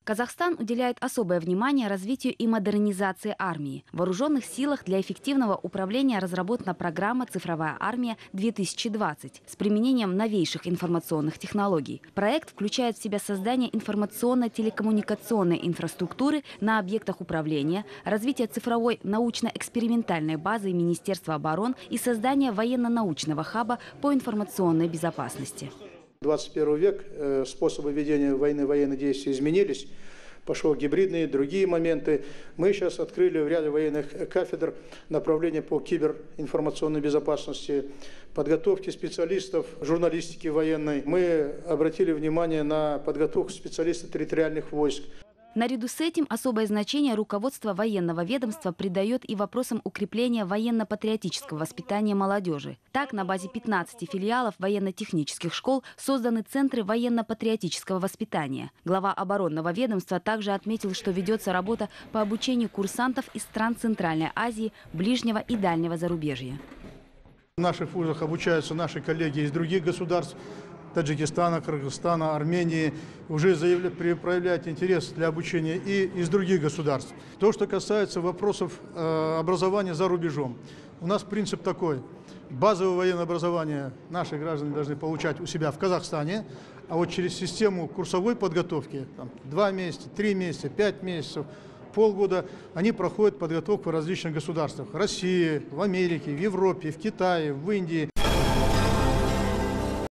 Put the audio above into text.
Казахстан уделяет особое внимание развитию и модернизации армии. В вооруженных силах для эффективного управления разработана программа «Цифровая армия-2020» с применением новейших информационных технологий. Проект включает в себя создание информационно-телекоммуникационной инфраструктуры на объектах управления, развитие цифровой научно-экспериментальной базы Министерства обороны и создание военно-научного хаба по информационной безопасности. 21 век, способы ведения войны, военных действий изменились. Пошел гибридные, другие моменты. Мы сейчас открыли в ряде военных кафедр направления по киберинформационной безопасности, подготовке специалистов журналистики военной. Мы обратили внимание на подготовку специалистов территориальных войск. Наряду с этим особое значение руководство военного ведомства придает и вопросам укрепления военно-патриотического воспитания молодежи. Так, на базе 15 филиалов военно-технических школ созданы центры военно-патриотического воспитания. Глава оборонного ведомства также отметил, что ведется работа по обучению курсантов из стран Центральной Азии, Ближнего и Дальнего зарубежья. В наших вузах обучаются наши коллеги из других государств. Таджикистана, Кыргызстана, Армении уже проявляют интерес для обучения и из других государств. То, что касается вопросов образования за рубежом. У нас принцип такой. Базовое военное образование наши граждане должны получать у себя в Казахстане, а вот через систему курсовой подготовки, 2 месяца, 3 месяца, 5 месяцев, полгода, они проходят подготовку в различных государствах. В России, в Америке, в Европе, в Китае, в Индии.